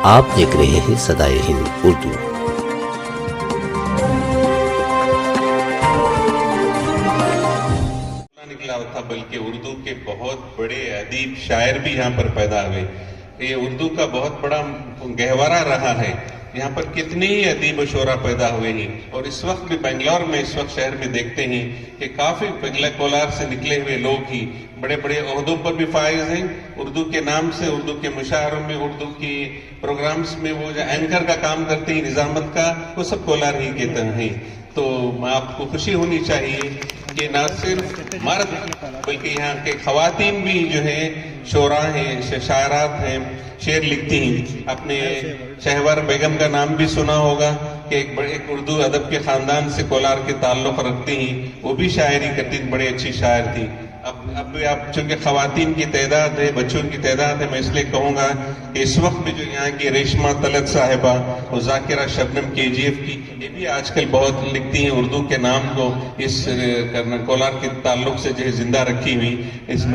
آپ دیکھ رہے ہیں صدائے ہند اردو۔ نکلا تھا بلکہ اردو کے بہت بڑے ادیب شاعر بھی یہاں پر پیدا ہوئے۔ یہ اردو کا بہت بڑا گہوارہ رہا ہے، یہاں پر کتنے ہی ادیب و شعراء پیدا ہوئے ہیں، اور اس وقت بھی بنگلور میں اس وقت شہر میں دیکھتے ہیں کہ کافی کولار سے نکلے ہوئے لوگ ہی بڑے بڑے عہدوں پر بھی فائز ہیں، اردو کے نام سے، اردو کے مشاعروں میں، اردو کی پروگرامز میں وہ جو اینکر کا کام کرتے ہیں نظامت کا، وہ سب کولار ہی کے ہیں۔ تو آپ کو خوشی ہونی چاہیے کہ نہ صرف مرد بلکہ یہاں کے خواتین بھی جو ہیں شعراء ہیں، شاعرات ہیں، شعر لکھتی ہیں۔ اپنے شہور بیگم کا نام بھی سنا ہوگا کہ ایک اردو ادب کے خاندان سے کولار کے تعلق رکھتی ہیں، وہ بھی شاعری کرتی ہیں، بڑی اچھی شاعر تھی۔ اب آپ چونکہ خواتین کی تعداد ہے، بچوں کی تعداد ہے، میں اس لیے کہوں گا کہ اس وقت بھی جو یہاں کی ریشمہ طلعت صاحبہ اور ذاکرہ شبنم KGF کی، یہ بھی آج کل بہت لکھتی ہیں اردو کے نام کو، اس کولار کے تعلق سے جو ہے زندہ رکھی ہوئی، اس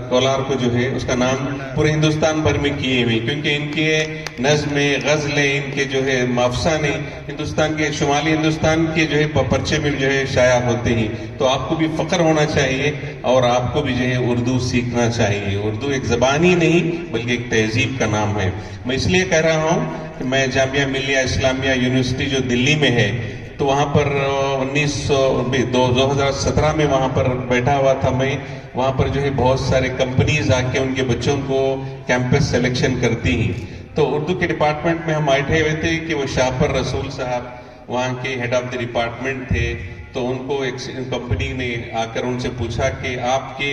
کولار کو جو ہے اس کا نام پورے ہندوستان بھر میں کیے ہوئے، کیونکہ ان کے نظمیں، غزلیں، ان کے جو ہے افسانے ہندوستان کے شمالی ہندوستان کے جو ہے پرچے میں جو ہے شائع ہوتے ہیں۔ تو آپ کو بھی فخر ہونا چاہیے اور آپ کو بھی جو ہے اردو سیکھنا چاہیے۔ اردو ایک زبان ہی نہیں بلکہ ایک تہذیب کا نام ہے۔ میں اس لیے کہہ رہا ہوں کہ میں جامعہ ملیہ اسلامیہ یونیورسٹی جو دلی میں ہے، تو وہاں پر 2017 میں وہاں پر بیٹھا ہوا تھا میں، وہاں پر جو ہے بہت سارے کمپنیز آ کے ان کے بچوں کو کیمپس سلیکشن کرتی ہیں۔ تو اردو کے ڈپارٹمنٹ میں ہم بیٹھے ہوئے تھے کہ وہ شاپر رسول صاحب وہاں کے ہیڈ آف دی ڈپارٹمنٹ تھے، تو ان کو ایک کمپنی نے آ کر ان سے پوچھا کہ آپ کے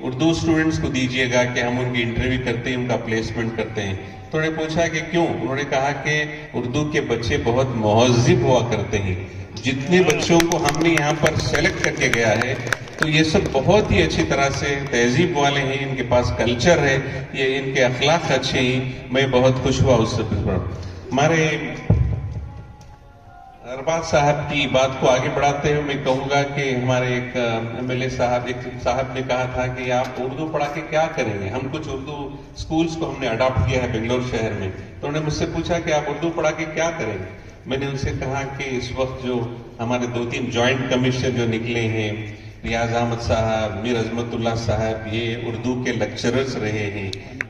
اردو اسٹوڈنٹس کو دیجئے گا کہ ہم ان کی انٹرویو کرتے ہیں، ان کا پلیسمنٹ کرتے ہیں۔ تو انہوں نے پوچھا کہ کیوں؟ انہوں نے کہا کہ اردو کے بچے بہت مہذب ہوا کرتے ہیں، جتنے بچوں کو ہم نے یہاں پر سلیکٹ کر کے گیا ہے تو یہ سب بہت ہی اچھی طرح سے تہذیب والے ہیں، ان کے پاس کلچر ہے، یہ ان کے اخلاق اچھے ہیں۔ میں بہت خوش ہوا اس سے۔ ہمارے ارباز صاحب کی بات کو آگے بڑھاتے ہوئے میں کہوں گا کہ ہمارے ایک MLA صاحب نے کہا تھا کہ آپ اردو پڑھا کے کیا کریں گے؟ ہم کچھ اردو سکولز کو ہم نے اڈاپٹ کیا ہے بنگلور شہر میں، تو انہوں نے مجھ سے پوچھا کہ آپ اردو پڑھا کے کیا کریں گے؟ میں نے ان سے کہا کہ اس وقت جو ہمارے 2-3 جوائنٹ کمشنر جو نکلے ہیں، ریاض احمد صاحب، میر عظمت اللہ صاحب، یہ اردو کے لیکچررز رہے ہیں،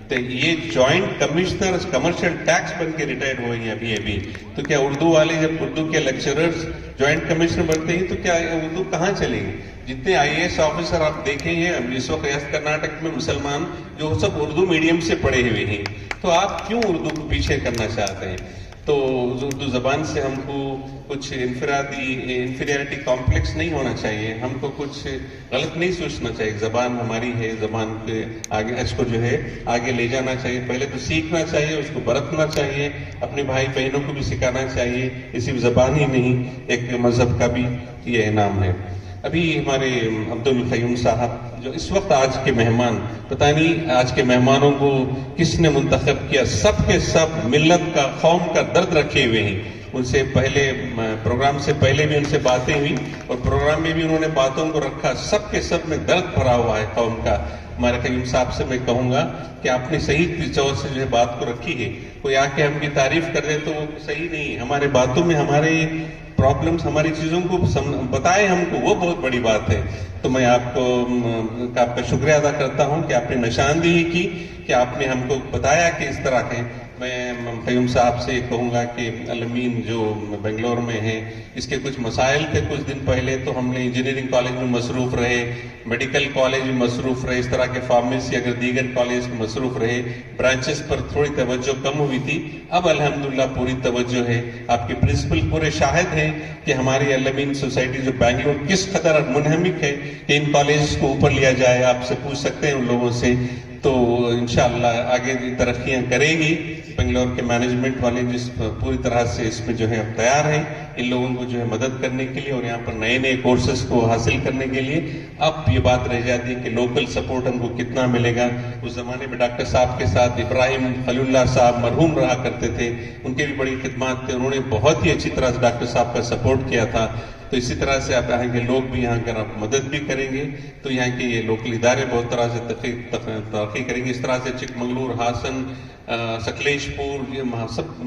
تو یہ جوائنٹ کمشنر کمرشل ٹیکس بن کے ریٹائر ہوئے ہیں ابھی۔ تو کیا اردو والے جب اردو کے لیکچررز جوائنٹ کمشنر بنتے ہیں تو کیا اردو کہاں چلے گی؟ جتنے IAS آفیسر آپ دیکھیں ہیں اس وقت ریاست کرناٹک میں مسلمان، جو سب اردو میڈیم سے پڑھے ہوئے ہیں، تو آپ کیوں اردو کو پیچھے کرنا چاہتے ہیں؟ تو اردو زبان سے ہم کو کچھ انفیریٹی کمپلیکس نہیں ہونا چاہیے، ہم کو کچھ غلط نہیں سوچنا چاہیے۔ زبان ہماری ہے، زبان کے آگے اس کو جو ہے آگے لے جانا چاہیے، پہلے تو سیکھنا چاہیے، اس کو برتنا چاہیے، اپنے بھائی بہنوں کو بھی سکھانا چاہیے۔ یہ صرف زبان ہی نہیں، ایک مذہب کا بھی یہ انعام ہے۔ ابھی ہمارے عبدالقیوم صاحب جو اس وقت آج کے مہمان، پتہ نہیں آج کے مہمانوں کو کس نے منتخب کیا، سب کے سب ملت کا، قوم کا درد رکھے ہوئے ہیں۔ ان سے پہلے پروگرام سے پہلے بھی ان سے باتیں ہوئی اور پروگرام میں بھی انہوں نے باتوں کو رکھا، سب کے سب میں درد بھرا ہوا ہے قوم کا۔ ہمارے قیوم صاحب سے میں کہوں گا کہ آپ نے صحیح طور سے جو ہے بات کو رکھی ہے، کوئی آ کے ہم کی تعریف کر دے تو وہ صحیح نہیں ہے۔ ہمارے باتوں میں ہمارے پرابلمز، ہماری چیزوں کو بتائے ہم کو، وہ بہت بڑی بات ہے۔ تو میں آپ کا شکریہ ادا کرتا ہوں کہ آپ نے نشاندہی کی، کہ آپ نے ہم کو بتایا کہ اس طرح کے۔ میں قیوم صاحب سے کہوں گا کہ الامین جو بنگلور میں ہیں، اس کے کچھ مسائل تھے کچھ دن پہلے، تو ہم نے انجینئرنگ کالج میں مصروف رہے، میڈیکل کالج میں مصروف رہے، اس طرح کے فارمیسی اگر دیگر کالج میں مصروف رہے، برانچز پر تھوڑی توجہ کم ہوئی تھی۔ اب الحمدللہ پوری توجہ ہے، آپ کے پرنسپل پورے شاہد ہیں کہ ہماری الامین سوسائٹی جو بنگلور کس قدر منہمک ہے کہ ان کالجز کو اوپر لیا جائے۔ آپ سے پوچھ سکتے ہیں ان لوگوں سے، تو انشاءاللہ آگے ترقیاں کرے گی۔ بنگلور کے مینجمنٹ والے جس پوری طرح سے اس میں جو ہے اب تیار ہیں ان لوگوں کو جو ہے مدد کرنے کے لیے اور یہاں پر نئے نئے کورسز کو حاصل کرنے کے لیے۔ اب یہ بات رہ جاتی ہے کہ لوکل سپورٹ ہم کو کتنا ملے گا۔ اس زمانے میں ڈاکٹر صاحب کے ساتھ ابراہیم خلیل اللہ صاحب مرحوم رہا کرتے تھے، ان کے بھی بڑی خدمات تھے، انہوں نے بہت ہی اچھی طرح سے ڈاکٹر صاحب کا سپورٹ کیا تھا۔ تو تو اسی طرح سے آپ یہاں کے لوگ بھی یہاں اگر آپ مدد بھی کریں گے تو یہاں کے یہ لوکل ادارے بہت طرح سے ترقی کریں گے. اس طرح سے چک منگلور، ہاسن، سکلیش پور، یہ سب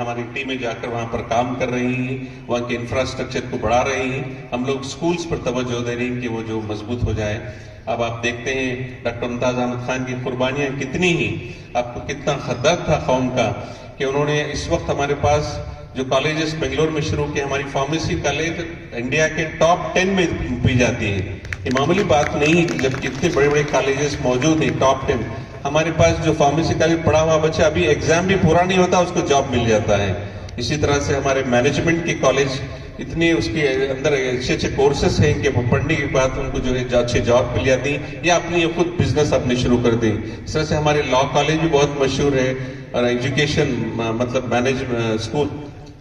ہماری ٹیمیں جا کر وہاں پر کام کر رہی ہیں، وہاں کے انفراسٹرکچر کو بڑھا رہی ہیں. ہم لوگ سکولز پر توجہ دے رہے ہیں کہ وہ جو مضبوط ہو جائے. اب آپ دیکھتے ہیں ڈاکٹر ممتاز احمد خان کی قربانیاں کتنی ہی، آپ کو کتنا خطرہ تھا قوم کا کہ انہوں نے اس وقت ہمارے پاس جو کالجز بنگلور میں شروع کیے، ہماری فارمیسی کالج انڈیا کے ٹاپ 10 میں پی جاتی ہے. یہ معمولی بات نہیں ہے کہ جب کتنے بڑے بڑے کالجز موجود ہیں ٹاپ 10، ہمارے پاس جو فارمیسی کالج پڑھا ہوا بچہ ابھی ایگزام بھی پورا نہیں ہوتا اس کو جاب مل جاتا ہے. اسی طرح سے ہمارے مینجمنٹ کے کالج اتنے اس کے اندر اچھے اچھے کورسز ہیں کہ وہ پڑھنے کے بعد ان کو جو ہے اچھے جاب مل جاتی ہیں یا اپنی خود بزنس اپنے شروع کر دیں. اس طرح سے ہمارے لا کالج بھی بہت مشہور ہے، اور ایجوکیشن مطلب اسکول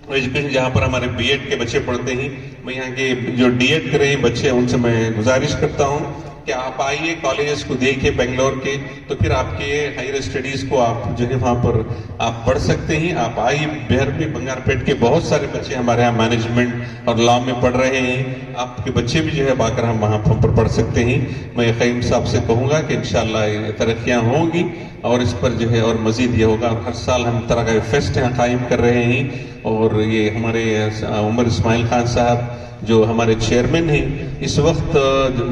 ایجوکیشن جہاں پر ہمارے بی ایڈ کے بچے پڑھتے ہیں. میں یہاں کے جو ڈی ایڈ کر رہے ہیں بچے ان سے میں گزارش کرتا ہوں کہ آپ آئیے کالجز کو دیکھیں بنگلور کے، تو پھر آپ کے ہائر اسٹڈیز کو آپ جو ہے وہاں پر آپ پڑھ سکتے ہیں. آپ آئیے، بہر میں بنگار پیٹ کے بہت سارے بچے ہمارے یہاں مینجمنٹ اور لا میں پڑھ رہے ہیں. آپ کے بچے بھی جو ہے آ کر ہم وہاں پر پڑھ سکتے ہیں. میں قیوم صاحب سے کہوں گا کہ انشاءاللہ یہ ترقیاں ہوں گی اور اس پر جو ہے اور مزید یہ ہوگا. ہر سال ہم طرح کا فیسٹ یہاں قائم کر رہے ہیں، اور یہ ہمارے عمر اسماعیل خان صاحب جو ہمارے چیئرمین ہیں اس وقت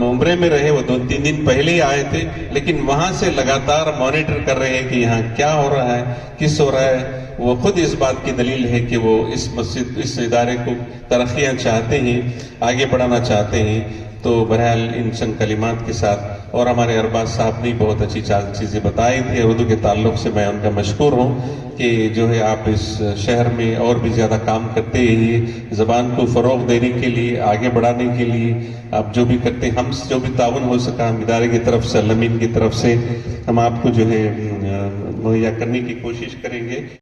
عمرے میں رہے، وہ 2-3 دن پہلے ہی آئے تھے، لیکن وہاں سے لگاتار مانیٹر کر رہے ہیں کہ یہاں کیا ہو رہا ہے، کس ہو رہا ہے. وہ خود اس بات کی دلیل ہے کہ وہ اس مسجد، اس ادارے کو ترقیاں چاہتے ہیں، آگے بڑھانا چاہتے ہیں. تو بہرحال ان چند کلمات کے ساتھ، اور ہمارے ارباز صاحب نے بہت اچھی چیزیں بتائی تھی اردو کے تعلق سے، میں ان کا مشکور ہوں کہ جو ہے آپ اس شہر میں اور بھی زیادہ کام کرتے ہیں، زبان کو فروغ دینے کے لیے، آگے بڑھانے کے لیے آپ جو بھی کرتے ہیں. ہم جو بھی تعاون ہو سکا ہم ادارے کی طرف سے، علمین کی طرف سے ہم آپ کو جو ہے مہیا کرنے کی کوشش کریں گے.